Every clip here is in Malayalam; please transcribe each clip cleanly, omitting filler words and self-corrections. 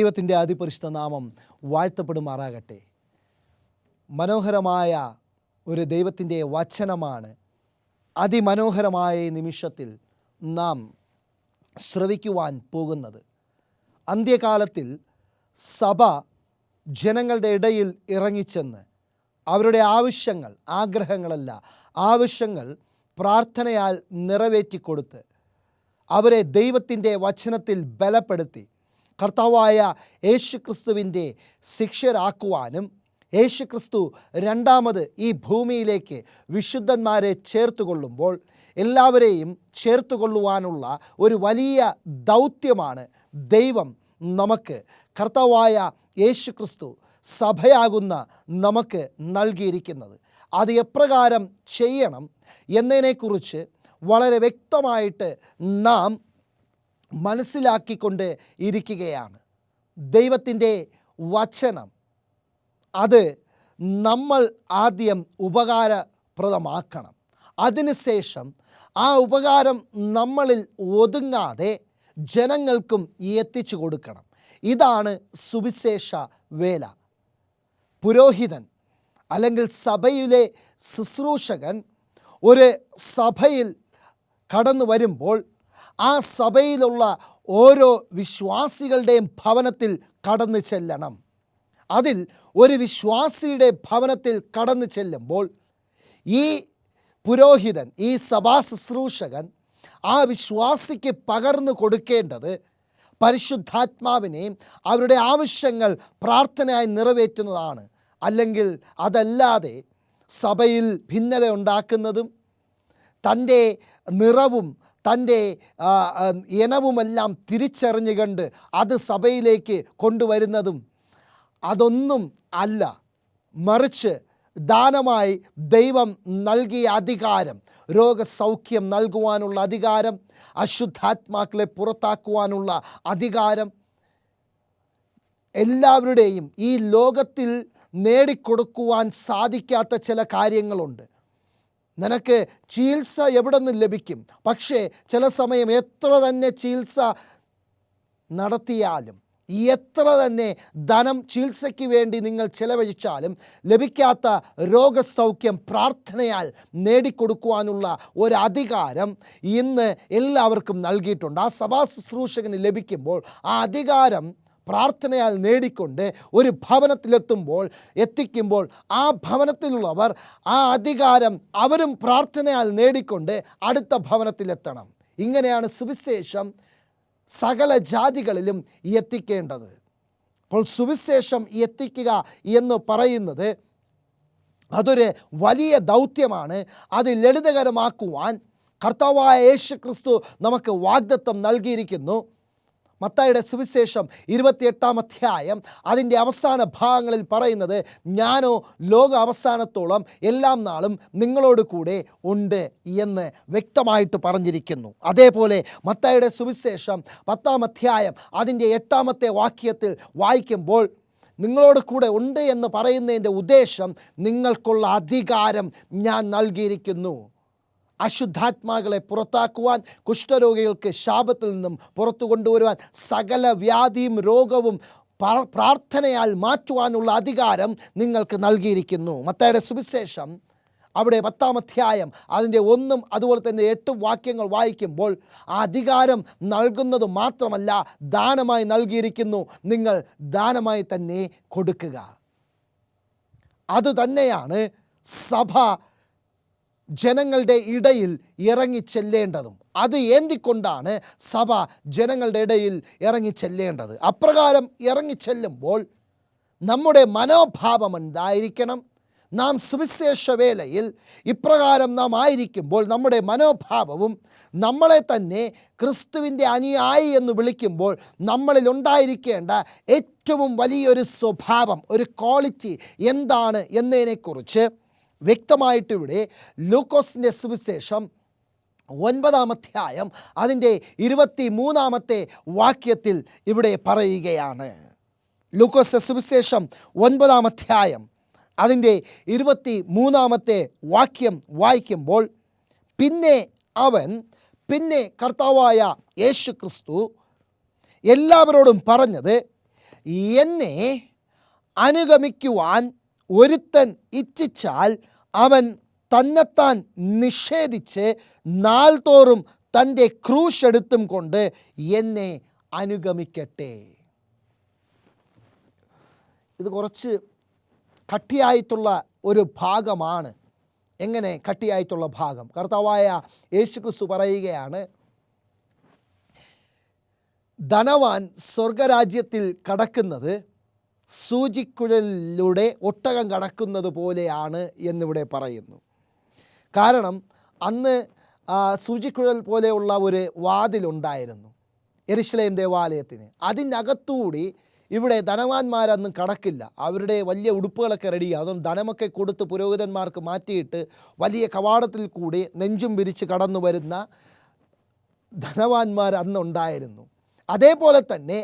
ദൈവത്തിൻ്റെ അതിപരിശുദ്ധ നാമം വാഴ്ത്തപ്പെടുമാറാകട്ടെ. മനോഹരമായ ഒരു ദൈവത്തിൻ്റെ വചനമാണ് അതിമനോഹരമായ ഈ നിമിഷത്തിൽ നാം ശ്രവിക്കുവാൻ പോകുന്നത്. അന്ത്യകാലത്തിൽ സഭ ജനങ്ങളുടെ ഇടയിൽ ഇറങ്ങിച്ചെന്ന് അവരുടെ ആവശ്യങ്ങൾ, ആഗ്രഹങ്ങളല്ല, ആവശ്യങ്ങൾ പ്രാർത്ഥനയാൽ നിറവേറ്റിക്കൊടുത്ത് അവരെ ദൈവത്തിൻ്റെ വചനത്തിൽ ബലപ്പെടുത്തി കർത്താവായ യേശുക്രിസ്തുവിൻ്റെ ശിഷ്യരാക്കുവാനും യേശുക്രിസ്തു രണ്ടാമത് ഈ ഭൂമിയിലേക്ക് വിശുദ്ധന്മാരെ ചേർത്തുകൊള്ളുമ്പോൾ എല്ലാവരെയും ചേർത്തുകൊള്ളുവാനുള്ള ഒരു വലിയ ദൗത്യമാണ് ദൈവം നമുക്ക്, കർത്താവായ യേശുക്രിസ്തു സഭയാകുന്ന നമുക്ക് നൽകിയിരിക്കുന്നത്. അത് എപ്രകാരം ചെയ്യണം എന്നതിനെക്കുറിച്ച് വളരെ വ്യക്തമായിട്ട് നാം മനസ്സിലാക്കിക്കൊണ്ട് ഇരിക്കുകയാണ്. ദൈവത്തിൻ്റെ വചനം അത് നമ്മൾ ആദ്യം ഉപകാരപ്രദമാക്കണം. അതിനുശേഷം ആ ഉപകാരം നമ്മളിൽ ഒതുങ്ങാതെ ജനങ്ങൾക്കും എത്തിച്ചു കൊടുക്കണം. ഇതാണ് സുവിശേഷ വേല. പുരോഹിതൻ അല്ലെങ്കിൽ സഭയിലെ ശുശ്രൂഷകൻ ഒരു സഭയിൽ കടന്നു വരുമ്പോൾ ആ സഭയിലുള്ള ഓരോ വിശ്വാസികളുടെയും ഭവനത്തിൽ കടന്നു ചെല്ലണം. അതിൽ ഒരു വിശ്വാസിയുടെ ഭവനത്തിൽ കടന്നു ചെല്ലുമ്പോൾ ഈ പുരോഹിതൻ, ഈ സഭാ ശുശ്രൂഷകൻ ആ വിശ്വാസിക്ക് പകർന്നു കൊടുക്കേണ്ടത് പരിശുദ്ധാത്മാവിനെയും അവരുടെ ആവശ്യങ്ങൾ പ്രാർത്ഥനയായി നിറവേറ്റുന്നതാണ്. അല്ലെങ്കിൽ അതല്ലാതെ സഭയിൽ ഭിന്നത ഉണ്ടാക്കുന്നതും തൻ്റെ നിറവും തൻ്റെ ഇനവുമെല്ലാം തിരിച്ചറിഞ്ഞു കണ്ട് അത് സഭയിലേക്ക് കൊണ്ടുവരുന്നതും അതൊന്നും അല്ല. മറിച്ച് ദാനമായി ദൈവം നൽകിയ അധികാരം, രോഗസൗഖ്യം നൽകുവാനുള്ള അധികാരം, അശുദ്ധാത്മാക്കളെ പുറത്താക്കുവാനുള്ള അധികാരം, എല്ലാവരുടെയും ഈ ലോകത്തിൽ നേടിക്കൊടുക്കുവാൻ സാധിക്കാത്ത ചില കാര്യങ്ങളുണ്ട്. നിനക്ക് ചികിത്സ എവിടെ നിന്ന് ലഭിക്കും? പക്ഷേ ചില സമയം എത്ര തന്നെ ചികിത്സ നടത്തിയാലും, എത്ര തന്നെ ധനം ചികിത്സയ്ക്ക് വേണ്ടി നിങ്ങൾ ചെലവഴിച്ചാലും ലഭിക്കാത്ത രോഗസൗഖ്യം പ്രാർത്ഥനയാൽ നേടിക്കൊടുക്കുവാനുള്ള ഒരു അധികാരം ഇന്ന് എല്ലാവർക്കും നൽകിയിട്ടുണ്ട്. ആ സഭാ ശുശ്രൂഷകന് ലഭിക്കുമ്പോൾ ആ അധികാരം പ്രാർത്ഥനയാൽ നേടിക്കൊണ്ട് ഒരു എത്തിക്കുമ്പോൾ ആ ഭവനത്തിലുള്ളവർ ആ അധികാരം അവരും പ്രാർത്ഥനയാൽ നേടിക്കൊണ്ട് അടുത്ത ഭവനത്തിലെത്തണം. ഇങ്ങനെയാണ് സുവിശേഷം സകല ജാതികളിലും എത്തിക്കേണ്ടത്. അപ്പോൾ സുവിശേഷം എത്തിക്കുക എന്ന് പറയുന്നത് അതൊരു വലിയ ദൗത്യമാണ്. അത് ലളിതകരമാക്കുവാൻ കർത്താവായ യേശുക്രിസ്തു നമുക്ക് വാഗ്ദത്തം നൽകിയിരിക്കുന്നു. മത്തായിയുടെ സുവിശേഷം 28-ാം അധ്യായം അതിൻ്റെ അവസാന ഭാഗങ്ങളിൽ പറയുന്നത്, ഞാനോ ലോക അവസാനത്തോളം എല്ലാം നാളും നിങ്ങളോട് കൂടെ ഉണ്ട് എന്ന് വ്യക്തമായിട്ട് പറഞ്ഞിരിക്കുന്നു. അതേപോലെ മത്തായിയുടെ സുവിശേഷം 10-ാം അധ്യായം അതിൻ്റെ 8-ാമത്തെ വാക്യത്തിൽ വായിക്കുമ്പോൾ നിങ്ങളോട് കൂടെ ഉണ്ട് എന്ന് പറയുന്നതിൻ്റെ ഉദ്ദേശം നിങ്ങൾക്കുള്ള അധികാരം ഞാൻ നൽകിയിരിക്കുന്നു. അശുദ്ധാത്മാക്കളെ പുറത്താക്കുവാൻ, കുഷ്ഠരോഗികൾക്ക് ശാപത്തിൽ നിന്നും പുറത്തു കൊണ്ടുവരുവാൻ, സകല വ്യാധിയും രോഗവും പ്രാർത്ഥനയാൽ മാറ്റുവാനുള്ള അധികാരം നിങ്ങൾക്ക് നൽകിയിരിക്കുന്നു. മത്തായിയുടെ സുവിശേഷം അവിടെ 10-ാം അധ്യായം അതിൻ്റെ 1 അതുപോലെ തന്നെ 8 വാക്യങ്ങൾ വായിക്കുമ്പോൾ ആ അധികാരം നൽകുന്നത് മാത്രമല്ല, ദാനമായി നൽകിയിരിക്കുന്നു. നിങ്ങൾ ദാനമായി തന്നെ കൊടുക്കുക. അതുതന്നെയാണ് സഭ ജനങ്ങളുടെ ഇടയിൽ ഇറങ്ങിച്ചെല്ലേണ്ടതും. അത് ഏന്തിക്കൊണ്ടാണ് സഭ ജനങ്ങളുടെ ഇടയിൽ ഇറങ്ങിച്ചെല്ലേണ്ടത്. അപ്രകാരം ഇറങ്ങിച്ചെല്ലുമ്പോൾ നമ്മുടെ മനോഭാവം എന്തായിരിക്കണം? നാം സുവിശേഷ വേലയിൽ ഇപ്രകാരം നാം ആയിരിക്കുമ്പോൾ നമ്മുടെ മനോഭാവവും നമ്മളെ തന്നെ ക്രിസ്തുവിൻ്റെ അനുയായി എന്ന് വിളിക്കുമ്പോൾ നമ്മളിൽ ഉണ്ടായിരിക്കേണ്ട ഏറ്റവും വലിയൊരു സ്വഭാവം, ഒരു ക്വാളിറ്റി എന്താണ് എന്നതിനെക്കുറിച്ച് വ്യക്തമായിട്ടിവിടെ ലൂക്കോസിൻ്റെ സുവിശേഷം 9-ാം അധ്യായം അതിൻ്റെ 23-ാമത്തെ വാക്യത്തിൽ ഇവിടെ പറയുകയാണ്. ലൂക്കോസിൻ്റെ സുവിശേഷം 9-ാം അധ്യായം അതിൻ്റെ 23-ാമത്തെ വാക്യം വായിക്കുമ്പോൾ, പിന്നെ കർത്താവായ യേശുക്രിസ്തു എല്ലാവരോടും പറഞ്ഞത്, എന്നെ അനുഗമിക്കുവാൻ ഒരുത്തൻ ഇച്ഛിച്ചാൽ അവൻ തന്നെത്താൻ നിഷേധിച്ച് നാൾതോറും തൻ്റെ ക്രൂശ് എടുത്തും കൊണ്ട് എന്നെ അനുഗമിക്കട്ടെ. ഇത് കുറച്ച് കട്ടിയായിട്ടുള്ള ഒരു ഭാഗമാണ്. എങ്ങനെ കട്ടിയായിട്ടുള്ള ഭാഗം? കർത്താവായ യേശുക്രിസ്തു പറയുകയാണ്, ധനവാൻ സ്വർഗരാജ്യത്തിൽ കടക്കുന്നത് സൂചിക്കുഴലിലൂടെ ഒട്ടകം കടക്കുന്നത് പോലെയാണ് എന്നിവിടെ പറയുന്നു. കാരണം അന്ന് സൂചിക്കുഴൽ പോലെയുള്ള ഒരു വാതിലുണ്ടായിരുന്നു യെരുശലേം ദേവാലയത്തിന്. അതിനകത്തൂടി ഇവിടെ ധനവാന്മാരൊന്നും കടക്കില്ല. അവരുടെ വലിയ ഉടുപ്പുകളൊക്കെ റെഡിയാണ്. അതും ധനമൊക്കെ കൊടുത്ത് പുരോഹിതന്മാർക്ക് മാറ്റിയിട്ട് വലിയ കവാടത്തിൽ കൂടി നെഞ്ചും വിരിച്ച് കടന്നു വരുന്ന ധനവാന്മാർ അന്നുണ്ടായിരുന്നു. അതേപോലെ തന്നെ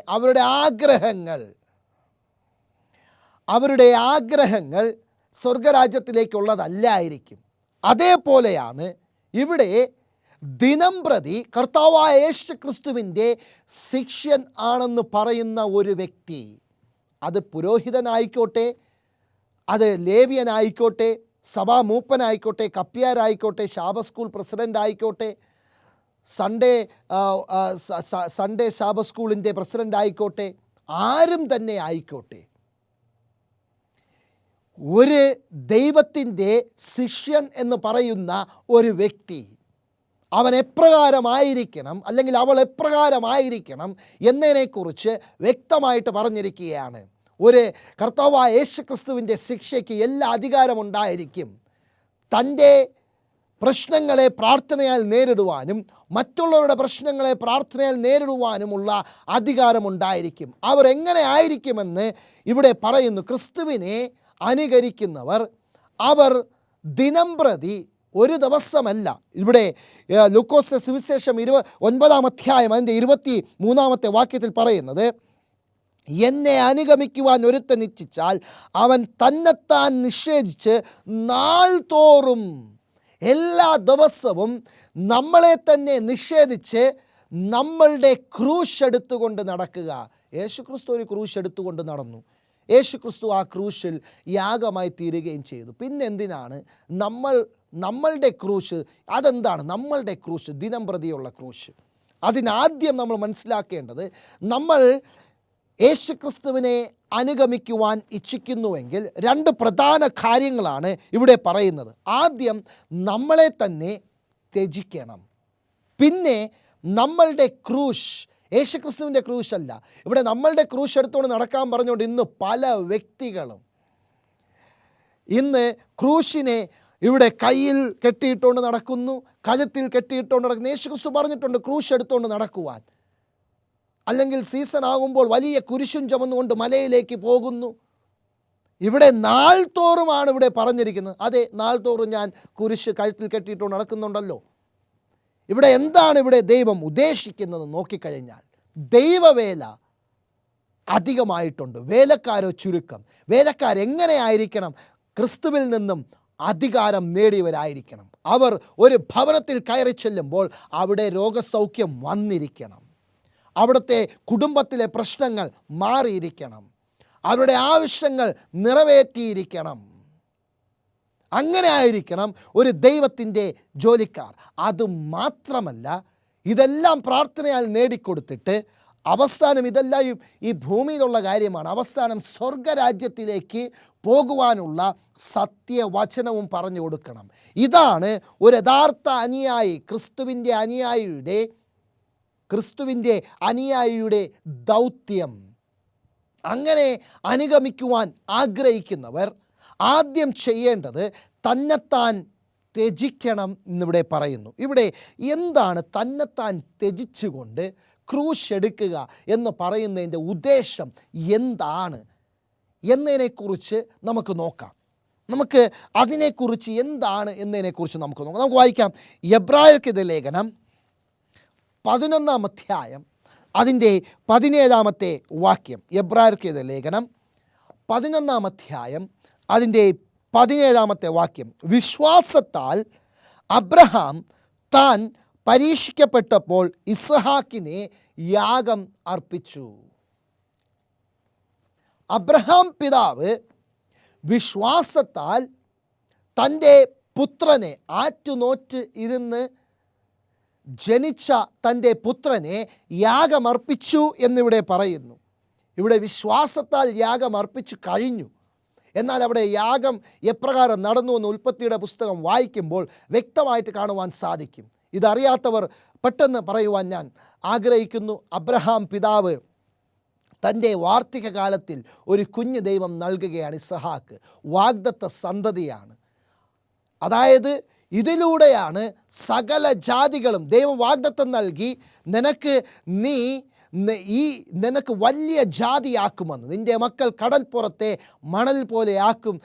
അവരുടെ ആഗ്രഹങ്ങൾ സ്വർഗരാജ്യത്തിലേക്കുള്ളതല്ലായിരിക്കും. അതേപോലെയാണ് ഇവിടെ ദിനം പ്രതി കർത്താവായ യേശുക്രിസ്തുവിൻ്റെ ശിഷ്യൻ ആണെന്ന് പറയുന്ന ഒരു വ്യക്തി, അത് പുരോഹിതനായിക്കോട്ടെ, അത് ലേവ്യനായിക്കോട്ടെ, സഭാമൂപ്പനായിക്കോട്ടെ, കപ്പ്യാരായിക്കോട്ടെ, ശാബ സ്കൂൾ പ്രസിഡൻ്റ് ആയിക്കോട്ടെ, സൺഡേ ശാബ സ്കൂളിൻ്റെ പ്രസിഡൻ്റ് ആയിക്കോട്ടെ, ആരും തന്നെ ആയിക്കോട്ടെ, ഒരു ദൈവത്തിൻ്റെ ശിഷ്യൻ എന്ന് പറയുന്ന ഒരു വ്യക്തി അവൻ എപ്രകാരമായിരിക്കണം അല്ലെങ്കിൽ അവൾ എപ്രകാരമായിരിക്കണം എന്നതിനെക്കുറിച്ച് വ്യക്തമായിട്ട് പറഞ്ഞിരിക്കുകയാണ്. ഒരു കർത്താവായ യേശുക്രിസ്തുവിൻ്റെ ശിക്ഷയ്ക്ക് എല്ലാ അധികാരമുണ്ടായിരിക്കും. തൻ്റെ പ്രശ്നങ്ങളെ പ്രാർത്ഥനയാൽ നേരിടുവാനും മറ്റുള്ളവരുടെ പ്രശ്നങ്ങളെ പ്രാർത്ഥനയാൽ നേരിടുവാനുമുള്ള അധികാരമുണ്ടായിരിക്കും. അവർ എങ്ങനെ ആയിരിക്കുമെന്ന് ഇവിടെ പറയുന്നു. ക്രിസ്തുവിനെ അനുകരിക്കുന്നവർ അവർ ദിനം പ്രതി, ഒരു ദിവസമല്ല. ഇവിടെ ലൂക്കോസ് സുവിശേഷം 29-ാം അധ്യായം അതിൻ്റെ 23-ാമത്തെ വാക്യത്തിൽ പറയുന്നത്, എന്നെ അനുഗമിക്കുവാൻ ഒരുത്തൻ ഇച്ഛിച്ചാൽ അവൻ തന്നെത്താൻ നിഷേധിച്ച് നാൾതോറും, എല്ലാ ദിവസവും നമ്മളെ തന്നെ നിഷേധിച്ച് നമ്മളുടെ ക്രൂശ് എടുത്തുകൊണ്ട് നടക്കുക. യേശുക്രിസ്തു ഒരു ക്രൂശ് എടുത്തുകൊണ്ട് നടന്നു. യേശുക്രിസ്തു ആ ക്രൂശിൽ യാഗമായി തീരുകയും ചെയ്തു. പിന്നെന്തിനാണ് നമ്മളുടെ ക്രൂശ്? അതെന്താണ് നമ്മളുടെ ക്രൂശ്? ദിനം പ്രതിയുള്ള ക്രൂശ്. അതിനാദ്യം നമ്മൾ മനസ്സിലാക്കേണ്ടത്, നമ്മൾ യേശുക്രിസ്തുവിനെ അനുഗമിക്കുവാൻ ഇച്ഛിക്കുന്നുവെങ്കിൽ രണ്ട് പ്രധാന കാര്യങ്ങളാണ് ഇവിടെ പറയുന്നത്. ആദ്യം നമ്മളെ തന്നെ ത്യജിക്കണം. പിന്നെ നമ്മളുടെ ക്രൂശ്, യേശുക്രിസ്തുവിൻ്റെ ക്രൂശല്ല, ഇവിടെ നമ്മളുടെ ക്രൂശ് എടുത്തുകൊണ്ട് നടക്കാൻ പറഞ്ഞുകൊണ്ട് ഇന്ന് പല വ്യക്തികളും ഇന്ന് ക്രൂശിനെ ഇവിടെ കയ്യിൽ കെട്ടിയിട്ടുകൊണ്ട് നടക്കുന്നു, കഴുത്തിൽ കെട്ടിയിട്ടുകൊണ്ട് നടക്കുന്നു. യേശുക്രിസ്തു പറഞ്ഞിട്ടുണ്ട് ക്രൂശ് എടുത്തുകൊണ്ട് നടക്കുവാൻ. അല്ലെങ്കിൽ സീസൺ ആകുമ്പോൾ വലിയ കുരിശും ചുമന്നുകൊണ്ട് മലയിലേക്ക് പോകുന്നു. ഇവിടെ നാൾതോറുമാണ് ഇവിടെ പറഞ്ഞിരിക്കുന്നത്. അതെ, നാൾതോറും ഞാൻ കുരിശ് കഴുത്തിൽ കെട്ടിയിട്ടുകൊണ്ട് നടക്കുന്നുണ്ടല്ലോ. ഇവിടെ എന്താണ് ഇവിടെ ദൈവം ഉദ്ദേശിക്കുന്നത് നോക്കിക്കഴിഞ്ഞാൽ, ദൈവവേല അധികമായിട്ടുണ്ട്, വേലക്കാരോ ചുരുക്കം. വേലക്കാരെങ്ങനെയായിരിക്കണം? ക്രിസ്തുവിൽ നിന്നും അധികാരം നേടിയവരായിരിക്കണം. അവർ ഒരു ഭവനത്തിൽ കയറി ചെല്ലുമ്പോൾ അവിടെ രോഗസൗഖ്യം വന്നിരിക്കണം, അവിടുത്തെ കുടുംബത്തിലെ പ്രശ്നങ്ങൾ മാറിയിരിക്കണം, അവരുടെ ആവശ്യങ്ങൾ നിറവേറ്റിയിരിക്കണം. അങ്ങനെ ആയിരിക്കണം ഒരു ദൈവത്തിൻ്റെ ജോലിക്കാർ. അതുമാത്രമല്ല, ഇതെല്ലാം പ്രാർത്ഥനയാൽ നേടിക്കൊടുത്തിട്ട് അവസാനം, ഇതെല്ലാം ഈ ഭൂമിയിലുള്ള കാര്യമാണ്, അവസാനം സ്വർഗരാജ്യത്തിലേക്ക് പോകുവാനുള്ള സത്യവചനവും പറഞ്ഞു കൊടുക്കണം. ഇതാണ് ഒരു യഥാർത്ഥ അനുയായി, ക്രിസ്തുവിൻ്റെ അനുയായിയുടെ ദൗത്യം. അങ്ങനെ അനുഗമിക്കുവാൻ ആഗ്രഹിക്കുന്നവർ ആദ്യം ചെയ്യേണ്ടത് തന്നെത്താൻ ത്യജിക്കണം എന്നിവിടെ പറയുന്നു. ഇവിടെ എന്താണ് തന്നെത്താൻ ത്യജിച്ചുകൊണ്ട് ക്രൂശ് എടുക്കുക എന്ന് പറയുന്നതിൻ്റെ ഉദ്ദേശം എന്താണ് എന്നതിനെക്കുറിച്ച് നമുക്ക് നോക്കാം. നമുക്ക് അതിനെക്കുറിച്ച് എന്താണ് എന്നതിനെക്കുറിച്ച് നമുക്ക് നോക്കാം. നമുക്ക് വായിക്കാം എബ്രായർക്കെഴുതിയ ലേഖനം 11-ാം അധ്യായം അതിൻ്റെ 17-ാമത്തെ വാക്യം. എബ്രായർക്കെഴുതിയ ലേഖനം 11-ാം അധ്യായം അതിൻ്റെ 17-ാമത്തെ വാക്യം. വിശ്വാസത്താൽ അബ്രഹാം താൻ പരീക്ഷിക്കപ്പെട്ടപ്പോൾ ഇസ്ഹാക്കിനെ യാഗം അർപ്പിച്ചു. അബ്രഹാം പിതാവ് വിശ്വാസത്താൽ തൻ്റെ പുത്രനെ ആറ്റുനോറ്റ് ഇരുന്ന് ജനിച്ച തൻ്റെ പുത്രനെ യാഗമർപ്പിച്ചു എന്നിവിടെ പറയുന്നു. ഇവിടെ വിശ്വാസത്താൽ യാഗമർപ്പിച്ചു കഴിഞ്ഞു. എന്നാൽ അവിടെ യാഗം എപ്രകാരം നടന്നു എന്ന് ഉൽപ്പത്തിയുടെ പുസ്തകം വായിക്കുമ്പോൾ വ്യക്തമായിട്ട് കാണുവാൻ സാധിക്കും. ഇതറിയാത്തവർ പെട്ടെന്ന് പറയുവാൻ ഞാൻ ആഗ്രഹിക്കുന്നു. അബ്രഹാം പിതാവ് തൻ്റെ വാർദ്ധക്യകാലത്തിൽ ഒരു കുഞ്ഞ് ദൈവം നൽകുകയാണ്, ഇസഹാക്ക്. വാഗ്ദത്ത സന്തതിയാണ്. അതായത് ഇതിലൂടെയാണ് സകല ജാതികളും ദൈവം വാഗ്ദത്തം നൽകി, നിനക്ക് വലിയ ജാതിയാക്കുമെന്ന്. നിൻ്റെ മക്കൾ കടൽപ്പുറത്തെ മണൽ പോലെ ആക്കും,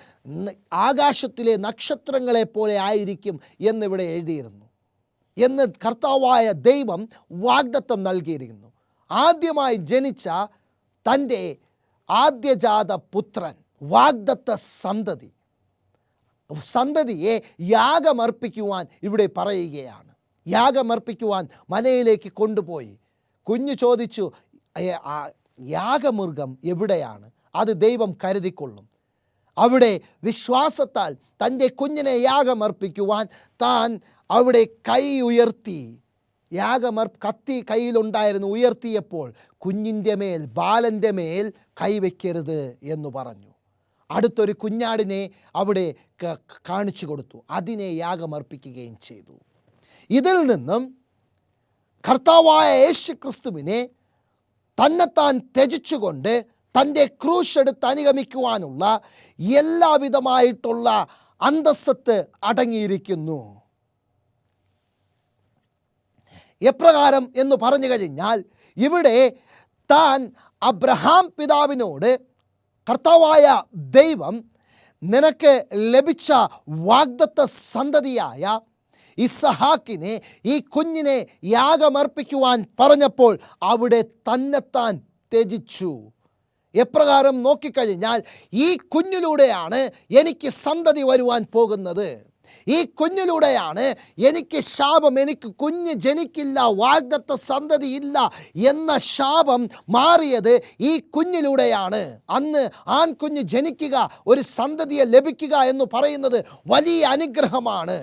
ആകാശത്തിലെ നക്ഷത്രങ്ങളെ പോലെ ആയിരിക്കും എന്നിവിടെ എഴുതിയിരുന്നു എന്ന് കർത്താവായ ദൈവം വാഗ്ദത്തം നൽകിയിരിക്കുന്നു. ആദ്യമായി ജനിച്ച തൻ്റെ ആദ്യജാത പുത്രൻ, വാഗ്ദത്ത സന്തതിയെ യാഗമർപ്പിക്കുവാൻ ഇവിടെ പറയുകയാണ്. യാഗമർപ്പിക്കുവാൻ മലയിലേക്ക് കൊണ്ടുപോയി. കുഞ്ഞ് ചോദിച്ചു, യാഗമൃഗം എവിടെയാണ്? അത് ദൈവം കരുതിക്കൊള്ളും. അവിടെ വിശ്വാസത്താൽ തൻ്റെ കുഞ്ഞിനെ യാഗമർപ്പിക്കുവാൻ താൻ അവിടെ കൈ ഉയർത്തി. കത്തി കയ്യിലുണ്ടായിരുന്നു. ഉയർത്തിയപ്പോൾ കുഞ്ഞിൻ്റെ മേൽ, ബാലൻ്റെ മേൽ കൈവയ്ക്കരുത് എന്ന് പറഞ്ഞു. അടുത്തൊരു കുഞ്ഞാടിനെ അവിടെ കാണിച്ചു കൊടുത്തു. അതിനെ യാഗമർപ്പിക്കുകയും ചെയ്തു. ഇതിൽ നിന്നും കർത്താവായ യേശു ക്രിസ്തുവിനെ തന്നെത്താൻ ത്യജിച്ചുകൊണ്ട് തൻ്റെ ക്രൂശ് എടുത്ത് അനുഗമിക്കുവാനുള്ള എല്ലാവിധമായിട്ടുള്ള അന്തസ്സത്ത് അടങ്ങിയിരിക്കുന്നു. എപ്രകാരം എന്ന് പറഞ്ഞു കഴിഞ്ഞാൽ, ഇവിടെ താൻ അബ്രഹാം പിതാവിനോട് കർത്താവായ ദൈവം നിനക്ക് ലഭിച്ച വാഗ്ദത്ത സന്തതിയായ ഇസഹാക്കിനെ, ഈ കുഞ്ഞിനെ യാഗമർപ്പിക്കുവാൻ പറഞ്ഞപ്പോൾ അവിടെ തന്നെത്താൻ ത്യജിച്ചു. എപ്രകാരം നോക്കിക്കഴിഞ്ഞാൽ, ഈ കുഞ്ഞിലൂടെയാണ് എനിക്ക് സന്തതി വരുവാൻ പോകുന്നത്. ഈ കുഞ്ഞിലൂടെയാണ് എനിക്ക് ശാപം, എനിക്ക് കുഞ്ഞ് ജനിക്കില്ല, വാഗ്ദത്ത സന്തതി ഇല്ല എന്ന ശാപം മാറിയത് ഈ കുഞ്ഞിലൂടെയാണ്. അന്ന് ആൺകുഞ്ഞ് ജനിക്കുക, ഒരു സന്തതിയെ ലഭിക്കുക എന്ന് പറയുന്നത് വലിയ അനുഗ്രഹമാണ്.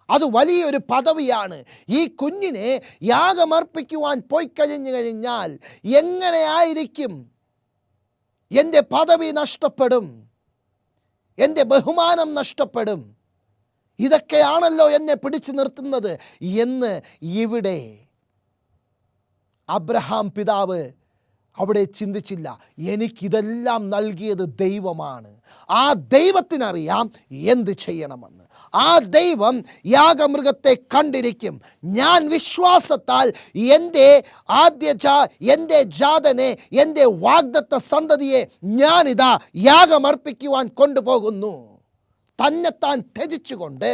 അത് വലിയൊരു പദവിയാണ്. ഈ കുഞ്ഞിനെ യാഗമർപ്പിക്കുവാൻ പോയി കഴിഞ്ഞാൽ എങ്ങനെയായിരിക്കും? എൻ്റെ പദവി നഷ്ടപ്പെടും, എൻ്റെ ബഹുമാനം നഷ്ടപ്പെടും. ഇതൊക്കെയാണല്ലോ എന്നെ പിടിച്ചു നിർത്തുന്നത് എന്ന് ഇവിടെ അബ്രഹാം പിതാവ് അവിടെ ചിന്തിച്ചില്ല. എനിക്കിതെല്ലാം നൽകിയത് ദൈവമാണ്. ആ ദൈവത്തിനറിയാം എന്ത് ചെയ്യണമെന്ന്. ആ ദൈവം യാഗമൃഗത്തെ കണ്ടിരിക്കും. ഞാൻ വിശ്വാസത്താൽ എൻ്റെ ജാതനെ, എൻ്റെ വാഗ്ദത്ത സന്തതിയെ ഞാനിതാ യാഗമർപ്പിക്കുവാൻ കൊണ്ടുപോകുന്നു. തന്നെത്താൻ ത്യജിച്ചുകൊണ്ട്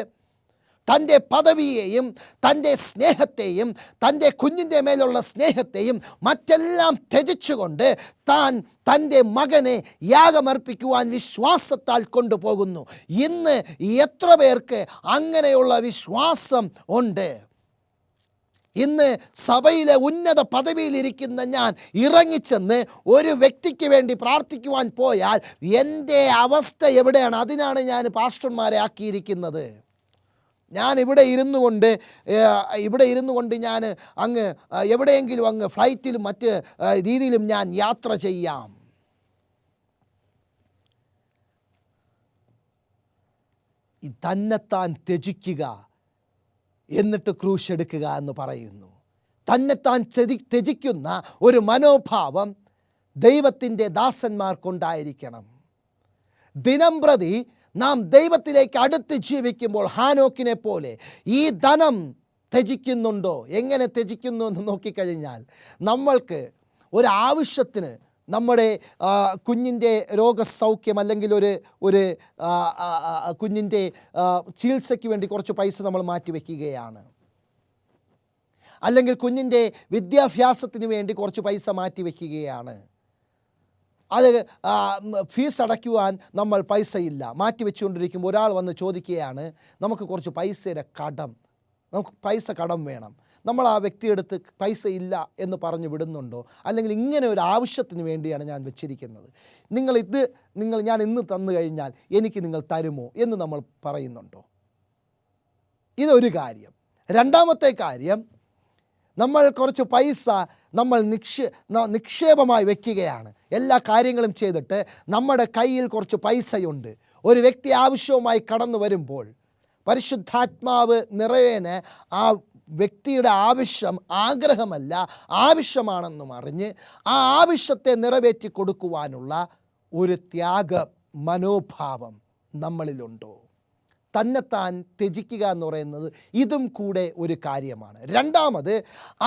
തൻ്റെ പദവിയെയും തൻ്റെ സ്നേഹത്തെയും തൻ്റെ കുഞ്ഞിൻ്റെ മേലുള്ള സ്നേഹത്തെയും മറ്റെല്ലാം ത്യജിച്ചുകൊണ്ട് താൻ തൻ്റെ മകനെ യാഗമർപ്പിക്കുവാൻ വിശ്വാസത്താൽ കൊണ്ടുപോകുന്നു. ഇന്ന് എത്ര പേർക്ക് അങ്ങനെയുള്ള വിശ്വാസം ഉണ്ട്? ഇന്ന് സഭയിലെ ഉന്നത പദവിയിലിരിക്കുന്ന ഞാൻ ഇറങ്ങിച്ചെന്ന് ഒരു വ്യക്തിക്ക് വേണ്ടി പ്രാർത്ഥിക്കുവാൻ പോയാൽ എൻ്റെ അവസ്ഥ എവിടെയാണ്? അതിനാണ് ഞാൻ പാസ്റ്റർമാരെ ആക്കിയിരിക്കുന്നത്. ഞാൻ ഇവിടെ ഇരുന്നു കൊണ്ട് ഞാൻ അങ്ങ് എവിടെയെങ്കിലും അങ്ങ് ഫ്ലൈറ്റിലും മറ്റ് രീതിയിലും ഞാൻ യാത്ര ചെയ്യാം. തന്നെത്താൻ ത്യജിക്കുക, എന്നിട്ട് ക്രൂശ് എടുക്കുക എന്ന് പറയുന്നു. തന്നെത്താൻ ത്യജിക്കുന്ന ഒരു മനോഭാവം ദൈവത്തിൻ്റെ ദാസന്മാർക്കുണ്ടായിരിക്കണം. ദിനംപ്രതി നാം ദൈവത്തിലേക്ക് അടുത്ത് ജീവിക്കുമ്പോൾ ഹാനോക്കിനെ പോലെ ഈ ധനം ത്യജിക്കുന്നുണ്ടോ? എങ്ങനെ ത്യജിക്കുന്നു എന്ന് നോക്കിക്കഴിഞ്ഞാൽ, നമ്മൾക്ക് ഒരാവശ്യത്തിന് നമ്മുടെ കുഞ്ഞിൻ്റെ രോഗസൗഖ്യം അല്ലെങ്കിൽ ഒരു കുഞ്ഞിൻ്റെ ചികിത്സയ്ക്ക് വേണ്ടി കുറച്ച് പൈസ നമ്മൾ മാറ്റിവെക്കുകയാണ്. അല്ലെങ്കിൽ കുഞ്ഞിൻ്റെ വിദ്യാഭ്യാസത്തിന് വേണ്ടി കുറച്ച് പൈസ മാറ്റിവെക്കുകയാണ്. അത് ഫീസ് അടയ്ക്കുവാൻ നമ്മൾ പൈസയില്ല, മാറ്റിവെച്ചുകൊണ്ടിരിക്കുമ്പോൾ ഒരാൾ വന്ന് ചോദിക്കുകയാണ്, നമുക്ക് കുറച്ച് പൈസയുടെ കടം നമുക്ക് പൈസ കടം വേണം, നമ്മൾ ആ വ്യക്തിയെടുത്ത് പൈസ ഇല്ല എന്ന് പറഞ്ഞു വിടുന്നുണ്ടോ? അല്ലെങ്കിൽ ഇങ്ങനെ ഒരു ആവശ്യത്തിന് വേണ്ടിയാണ് ഞാൻ വെച്ചിരിക്കുന്നത്, ഞാൻ ഇന്ന് തന്നു കഴിഞ്ഞാൽ എനിക്ക് നിങ്ങൾ തരുമോ എന്ന് നമ്മൾ പറയുന്നുണ്ടോ? ഇതൊരു കാര്യം. രണ്ടാമത്തെ കാര്യം, നമ്മൾ കുറച്ച് പൈസ നമ്മൾ നിക്ഷേപമായി വയ്ക്കുകയാണ്. എല്ലാ കാര്യങ്ങളും ചെയ്തിട്ട് നമ്മുടെ കയ്യിൽ കുറച്ച് പൈസയുണ്ട്. ഒരു വ്യക്തി ആവശ്യവുമായി കടന്നു വരുമ്പോൾ പരിശുദ്ധാത്മാവ് നിറവേന് ആ വ്യക്തിയുടെ ആവശ്യം ആഗ്രഹമല്ല, ആവശ്യമാണെന്നും അറിഞ്ഞ് ആ ആവശ്യത്തെ നിറവേറ്റി കൊടുക്കുവാനുള്ള ഒരു ത്യാഗ മനോഭാവം നമ്മളിലുണ്ടോ? തന്നെത്താൻ ത്യജിക്കുക എന്ന് പറയുന്നത് ഇതും കൂടെ ഒരു കാര്യമാണ്. രണ്ടാമത്,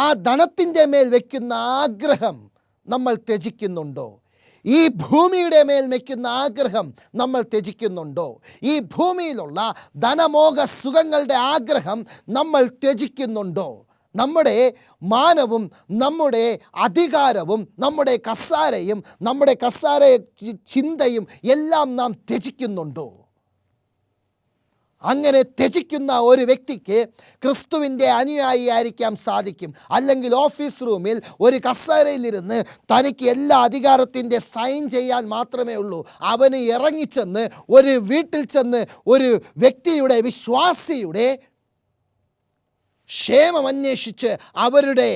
ആ ധനത്തിൻ്റെ മേൽ വയ്ക്കുന്ന ആഗ്രഹം നമ്മൾ ത്യജിക്കുന്നുണ്ടോ? ഈ ഭൂമിയുടെ മേൽ വയ്ക്കുന്ന ആഗ്രഹം നമ്മൾ ത്യജിക്കുന്നുണ്ടോ? ഈ ഭൂമിയിലുള്ള ധനമോഹ സുഖങ്ങളുടെ ആഗ്രഹം നമ്മൾ ത്യജിക്കുന്നുണ്ടോ? നമ്മുടെ മാനവും നമ്മുടെ അധികാരവും നമ്മുടെ കസാര ചിന്തയും എല്ലാം നാം ത്യജിക്കുന്നുണ്ടോ? അങ്ങനെ ത്യജിക്കുന്ന ഒരു വ്യക്തിക്ക് ക്രിസ്തുവിൻ്റെ അനുയായി ആയിരിക്കാൻ സാധിക്കും. അല്ലെങ്കിൽ ഓഫീസ് റൂമിൽ ഒരു കസേരയിലിരുന്ന് തനിക്ക് എല്ലാ അധികാരത്തിൻ്റെ സൈൻ ചെയ്യാൻ മാത്രമേ ഉള്ളൂ. അവന് ഇറങ്ങിച്ചെന്ന് ഒരു വീട്ടിൽ ചെന്ന് ഒരു വ്യക്തിയുടെ, വിശ്വാസിയുടെ ക്ഷേമം അന്വേഷിച്ച് അവരുടെ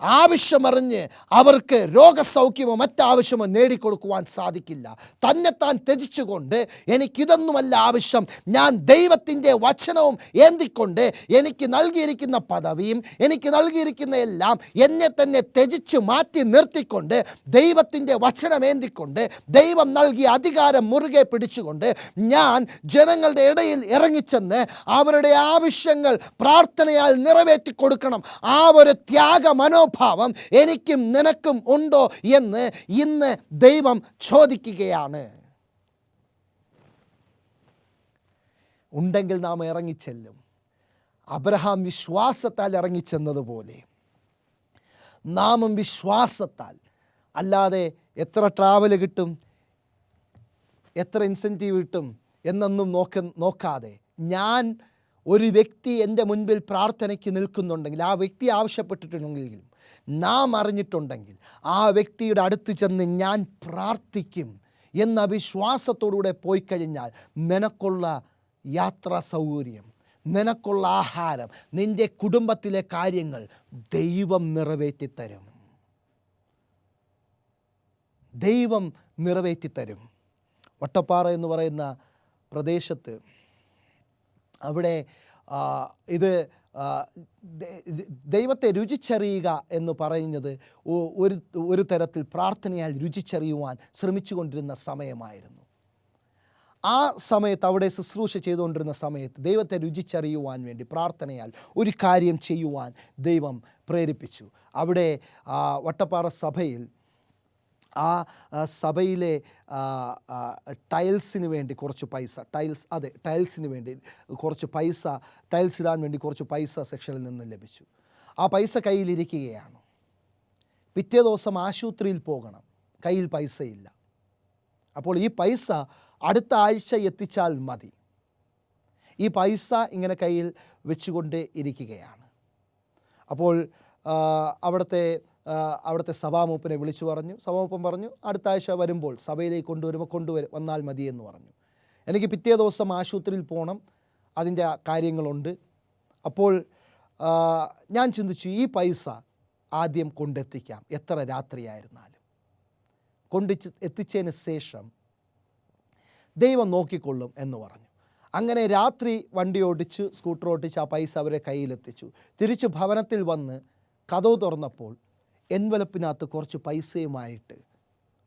ആവശ്യമറിഞ്ഞ് അവർക്ക് രോഗസൗഖ്യമോ മറ്റാവശ്യമോ നേടിക്കൊടുക്കുവാൻ സാധിക്കില്ല. തന്നെത്താൻ ത്യജിച്ചുകൊണ്ട് എനിക്കിതൊന്നുമല്ല ആവശ്യം, ഞാൻ ദൈവത്തിൻ്റെ വചനവും ഏന്തിക്കൊണ്ട് എനിക്ക് നൽകിയിരിക്കുന്ന പദവിയും എനിക്ക് നൽകിയിരിക്കുന്ന എല്ലാം എന്നെ തന്നെ ത്യജിച്ചു മാറ്റി നിർത്തിക്കൊണ്ട് ദൈവത്തിൻ്റെ വചനം ഏന്തിക്കൊണ്ട് ദൈവം നൽകിയ അധികാരം മുറുകെ പിടിച്ചുകൊണ്ട് ഞാൻ ജനങ്ങളുടെ ഇടയിൽ ഇറങ്ങിച്ചെന്ന് അവരുടെ ആവശ്യങ്ങൾ പ്രാർത്ഥനയാൽ നിറവേറ്റി കൊടുക്കണം. ആ ഒരു ത്യാഗ മനോഭാവം എനിക്കും നിനക്കും ഉണ്ടോ എന്ന് ഇന്ന് ദൈവം ചോദിക്കുകയാണ്. ഉണ്ടെങ്കിൽ നാം ഇറങ്ങിച്ചെല്ലും. അബ്രഹാം വിശ്വാസത്താൽ ഇറങ്ങിച്ചെന്നതുപോലെ നാമും വിശ്വാസത്താൽ, അല്ലാതെ എത്ര ട്രാവൽ കിട്ടും, എത്ര ഇൻസെൻറ്റീവ് കിട്ടും എന്നൊന്നും നോക്കാതെ, ഞാൻ ഒരു വ്യക്തി എൻ്റെ മുൻപിൽ പ്രാർത്ഥനയ്ക്ക് നിൽക്കുന്നുണ്ടെങ്കിൽ, ആ വ്യക്തി ആവശ്യപ്പെട്ടിട്ടുണ്ടെങ്കിൽ, നാം അറിഞ്ഞിട്ടുണ്ടെങ്കിൽ, ആ വ്യക്തിയുടെ അടുത്ത് ചെന്ന് ഞാൻ പ്രാർത്ഥിക്കും എന്ന വിശ്വാസത്തോടുകൂടെ പോയി കഴിഞ്ഞാൽ നിനക്കുള്ള യാത്രാ സൗകര്യം, നിനക്കുള്ള ആഹാരം, നിൻ്റെ കുടുംബത്തിലെ കാര്യങ്ങൾ ദൈവം നിറവേറ്റിത്തരും. ദൈവം നിറവേറ്റിത്തരും. വട്ടപ്പാറ എന്ന് പറയുന്ന പ്രദേശത്ത് അവിടെ ദൈവത്തെ രുചിച്ചറിയുക എന്ന് പറയുന്നത് ഒരു തരത്തിൽ പ്രാർത്ഥനയാൽ രുചിച്ചറിയുവാൻ ശ്രമിച്ചുകൊണ്ടിരുന്ന സമയമായിരുന്നു. ആ സമയത്ത് അവിടെ ശുശ്രൂഷ ചെയ്തുകൊണ്ടിരുന്ന സമയത്ത് ദൈവത്തെ രുചിച്ചറിയുവാൻ വേണ്ടി പ്രാർത്ഥനയാൽ ഒരു കാര്യം ചെയ്യുവാൻ ദൈവം പ്രേരിപ്പിച്ചു. അവിടെ വട്ടപ്പാറ സഭയിൽ, ആ സഭയിലെ ടൈൽസിന് വേണ്ടി കുറച്ച് പൈസ, ടൈൽസിന് വേണ്ടി കുറച്ച് പൈസ, ടൈൽസ് ഇടാൻ വേണ്ടി കുറച്ച് പൈസ സെക്ഷനിൽ നിന്ന് ലഭിച്ചു. ആ പൈസ കയ്യിലിരിക്കുകയാണ്. പിറ്റേ ദിവസം ആശുപത്രിയിൽ പോകണം, കയ്യിൽ പൈസയില്ല. അപ്പോൾ ഈ പൈസ അടുത്ത ആഴ്ച എത്തിച്ചാൽ മതി. ഈ പൈസ ഇങ്ങനെ കയ്യിൽ വെച്ചുകൊണ്ട് ഇരിക്കുകയാണ്. അപ്പോൾ അവിടുത്തെ സഭാമൂപ്പനെ വിളിച്ചു പറഞ്ഞു. സഭാമൂപ്പൻ പറഞ്ഞു, അടുത്ത ആഴ്ച വരുമ്പോൾ സഭയിലേക്ക് വന്നാൽ മതിയെന്ന് പറഞ്ഞു. എനിക്ക് പിറ്റേ ദിവസം ആശുപത്രിയിൽ പോകണം, അതിൻ്റെ കാര്യങ്ങളുണ്ട്. അപ്പോൾ ഞാൻ ചിന്തിച്ചു, ഈ പൈസ ആദ്യം കൊണ്ടെത്തിക്കാം, എത്ര രാത്രിയായിരുന്നാലും. എത്തിച്ചതിന് ശേഷം ദൈവം നോക്കിക്കൊള്ളും എന്ന് പറഞ്ഞു. അങ്ങനെ രാത്രി വണ്ടി ഓടിച്ച്, സ്കൂട്ടർ ഓടിച്ച് ആ പൈസ അവരെ കയ്യിലെത്തിച്ചു. തിരിച്ച് ഭവനത്തിൽ വന്ന് കതവ് തുറന്നപ്പോൾ എൻവലപ്പിനകത്ത് കുറച്ച് പൈസയുമായിട്ട്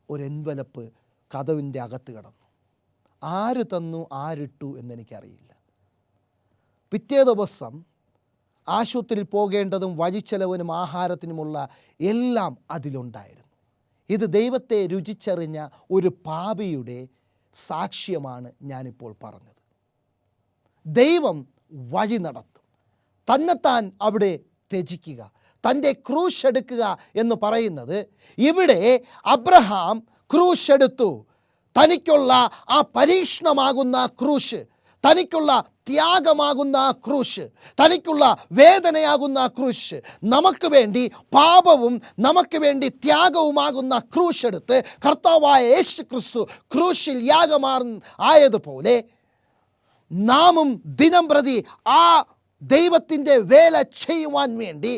ഒരു എൻവലപ്പ് കതവിൻ്റെ അകത്ത് കിടന്നു. ആര് തന്നു, ആരിട്ടു എന്നെനിക്കറിയില്ല. പിറ്റേ ദിവസം ആശുപത്രിയിൽ പോകേണ്ടതും വഴിച്ചെലവിനും ആഹാരത്തിനുമുള്ള എല്ലാം അതിലുണ്ടായിരുന്നു. ഇത് ദൈവത്തെ രുചിച്ചറിഞ്ഞ ഒരു പാപിയുടെ സാക്ഷ്യമാണ് ഞാനിപ്പോൾ പറഞ്ഞത്. ദൈവം വഴി നടത്തും. തന്നെത്താൻ അവിടെ ത്യജിക്കുക, തൻ്റെ ക്രൂശ് എടുക്കുക എന്ന് പറയുന്നത്, ഇവിടെ അബ്രഹാം ക്രൂശ് എടുത്തു. തനിക്കുള്ള ആ പരീക്ഷണമാകുന്ന ക്രൂശ്, തനിക്കുള്ള ത്യാഗമാകുന്ന ആ ക്രൂശ്, തനിക്കുള്ള വേദനയാകുന്ന ആ ക്രൂശ്, നമുക്ക് വേണ്ടി പാപവും നമുക്ക് വേണ്ടി ത്യാഗവുമാകുന്ന ക്രൂശ് എടുത്ത് കർത്താവായ യേശു ക്രിസ്തു ക്രൂശിൽ ആയതുപോലെ നാമും ദിനംപ്രതി ആ ദൈവത്തിൻ്റെ വേല ചെയ്യുവാൻ വേണ്ടി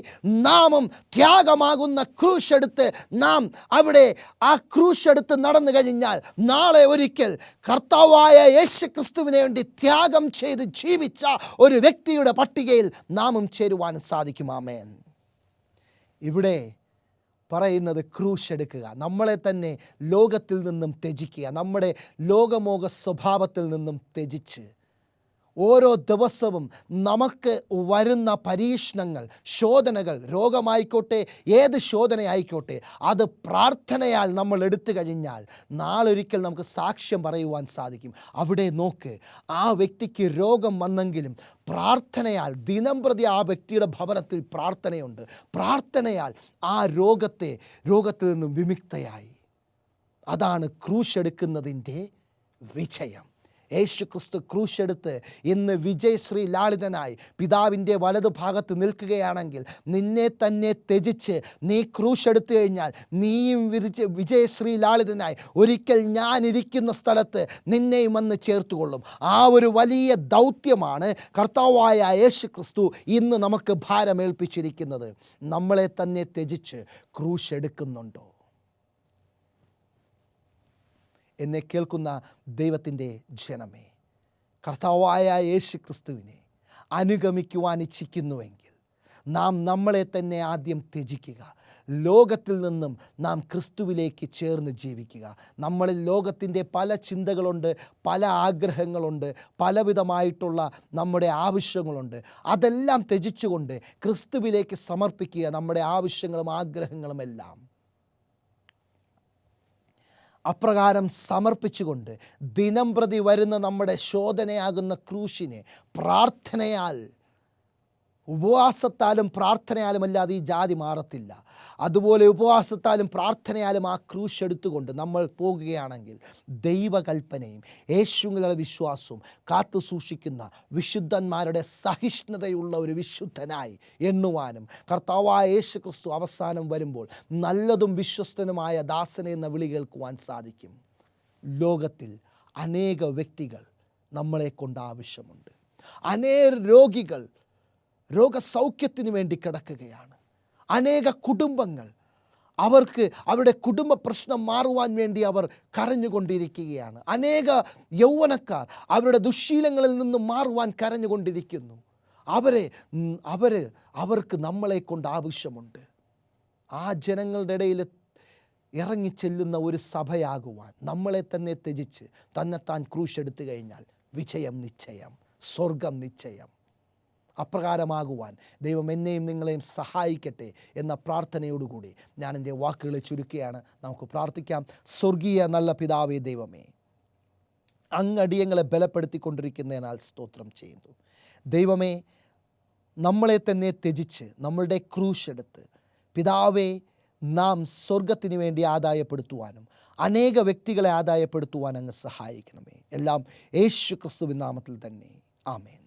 നാമും ത്യാഗമാകുന്ന ക്രൂശെടുത്ത് നാം അവിടെ ആ ക്രൂശെടുത്ത് നടന്നു കഴിഞ്ഞാൽ നാളെ ഒരിക്കൽ കർത്താവായ യേശു ക്രിസ്തുവിന് വേണ്ടി ത്യാഗം ചെയ്ത് ജീവിച്ച ഒരു വ്യക്തിയുടെ പട്ടികയിൽ നാമും ചേരുവാൻ സാധിക്കും. ആമേൻ. ഇവിടെ പറയുന്നത് ക്രൂശെടുക്കുക, നമ്മളെ തന്നെ ലോകത്തിൽ നിന്നും ത്യജിക്കുക, നമ്മുടെ ലോകമോഹ സ്വഭാവത്തിൽ നിന്നും ത്യജിച്ച് ഓരോ ദിവസവും നമുക്ക് വരുന്ന പരീക്ഷണങ്ങൾ, ശോധനകൾ, രോഗമായിക്കോട്ടെ, ഏത് ശോധനയായിക്കോട്ടെ, അത് പ്രാർത്ഥനയാൽ നമ്മൾ എടുത്തു കഴിഞ്ഞാൽ നാളൊരിക്കൽ നമുക്ക് സാക്ഷ്യം പറയുവാൻ സാധിക്കും. അവിടെ നോക്ക്, ആ വ്യക്തിക്ക് രോഗം വന്നെങ്കിലും പ്രാർത്ഥനയാൽ ദിനംപ്രതി ആ വ്യക്തിയുടെ ഭവനത്തിൽ പ്രാർത്ഥനയുണ്ട്. പ്രാർത്ഥനയാൽ ആ രോഗത്തിൽ നിന്നും വിമുക്തയായി. അതാണ് ക്രൂശെടുക്കുന്നതിൻ്റെ വിജയം. യേശു ക്രിസ്തു ക്രൂശെടുത്ത് ഇന്ന് വിജയശ്രീ ലാളിതനായി പിതാവിൻ്റെ വലതുഭാഗത്ത് നിൽക്കുകയാണെങ്കിൽ നിന്നെ തന്നെ ത്യജിച്ച് നീ ക്രൂശെടുത്തു കഴിഞ്ഞാൽ നീയും വിജയശ്രീ ലാളിതനായി ഒരിക്കൽ ഞാനിരിക്കുന്ന സ്ഥലത്ത് നിന്നെയും വന്ന് ചേർത്തുകൊള്ളും. ആ ഒരു വലിയ ദൗത്യമാണ് കർത്താവായ യേശു ക്രിസ്തു ഇന്ന് നമുക്ക് ഭാരമേൽപ്പിച്ചിരിക്കുന്നത്. നമ്മളെ തന്നെ ത്യജിച്ച് ക്രൂശെടുക്കുന്നുണ്ടോ? എന്നെ കേൾക്കുന്ന ദൈവത്തിൻ്റെ ജനമേ, കർത്താവായ യേശു ക്രിസ്തുവിനെ അനുഗമിക്കുവാൻ ഇച്ഛിക്കുന്നുവെങ്കിൽ നാം നമ്മളെ തന്നെ ആദ്യം ത്യജിക്കുക. ലോകത്തിൽ നിന്നും നാം ക്രിസ്തുവിലേക്ക് ചേർന്ന് ജീവിക്കുക. നമ്മളിൽ ലോകത്തിൻ്റെ പല ചിന്തകളുണ്ട്, പല ആഗ്രഹങ്ങളുണ്ട്, പലവിധമായിട്ടുള്ള നമ്മുടെ ആവശ്യങ്ങളുണ്ട്. അതെല്ലാം ത്യജിച്ചുകൊണ്ട് ക്രിസ്തുവിലേക്ക് സമർപ്പിക്കുക നമ്മുടെ ആവശ്യങ്ങളും ആഗ്രഹങ്ങളും എല്ലാം. അപ്രകാരം സമർപ്പിച്ചുകൊണ്ട് ദിനംപ്രതി വരുന്ന നമ്മുടെ ശോധനയാകുന്ന ക്രൂശിനെ പ്രാർത്ഥനയാൽ, ഉപവാസത്താലും പ്രാർത്ഥനയാലും അല്ലാതെ ഈ ജാതി മാറത്തില്ല. അതുപോലെ ഉപവാസത്താലും പ്രാർത്ഥനയാലും ആ ക്രൂശ് എടുത്തുകൊണ്ട് നമ്മൾ പോകുകയാണെങ്കിൽ ദൈവകൽപ്പനയും യേശുവിലുള്ള വിശ്വാസവും കാത്തു സൂക്ഷിക്കുന്ന വിശുദ്ധന്മാരുടെ സഹിഷ്ണുതയുള്ള ഒരു വിശുദ്ധനായി എണ്ണുവാനും കർത്താവായ യേശു ക്രിസ്തു അവസാനം വരുമ്പോൾ നല്ലതും വിശ്വസ്തനുമായ ദാസനെ എന്ന വിളി കേൾക്കുവാൻ സാധിക്കും. ലോകത്തിൽ അനേക വ്യക്തികൾ നമ്മളെ കൊണ്ട് ആവശ്യമുണ്ട്. അനേക രോഗികൾ രോഗസൗഖ്യത്തിന് വേണ്ടി കിടക്കുകയാണ്. അനേക കുടുംബങ്ങൾ അവർക്ക് അവരുടെ കുടുംബ പ്രശ്നം മാറുവാൻ വേണ്ടി അവർ കരഞ്ഞുകൊണ്ടിരിക്കുകയാണ്. അനേക യൗവനക്കാർ അവരുടെ ദുശ്ശീലങ്ങളിൽ നിന്ന് മാറുവാൻ കരഞ്ഞുകൊണ്ടിരിക്കുന്നു. അവർക്ക് നമ്മളെ കൊണ്ട് ആവശ്യമുണ്ട്. ആ ജനങ്ങളുടെ ഇടയിൽ ഇറങ്ങിച്ചെല്ലുന്ന ഒരു സഭയാകുവാൻ നമ്മളെ തന്നെ ത്യജിച്ച് തന്നെത്താൻ ക്രൂശെടുത്തു കഴിഞ്ഞാൽ വിജയം നിശ്ചയം, സ്വർഗം നിശ്ചയം. അപ്രകാരമാകുവാൻ ദൈവം എന്നെയും നിങ്ങളെയും സഹായിക്കട്ടെ എന്ന പ്രാർത്ഥനയോടുകൂടി ഞാൻ എൻ്റെ വാക്കുകളെ ചുരുക്കുകയാണ്. നമുക്ക് പ്രാർത്ഥിക്കാം. സ്വർഗീയ നല്ല പിതാവേ ദൈവമേ, അങ്ങടിയങ്ങളെ ബലപ്പെടുത്തിക്കൊണ്ടിരിക്കുന്നതിനാൽ സ്തോത്രം ചെയ്യുന്നു. ദൈവമേ, നമ്മളെ തന്നെ ത്യജിച്ച് നമ്മളുടെ ക്രൂശെടുത്ത് പിതാവേ നാം സ്വർഗത്തിന് വേണ്ടി ആദായപ്പെടുത്തുവാനും അനേക വ്യക്തികളെ ആദായപ്പെടുത്തുവാൻ അങ്ങ് സഹായിക്കണമേ. എല്ലാം യേശു ക്രിസ്തുവിൻ നാമത്തിൽ തന്നെ. ആമേൻ.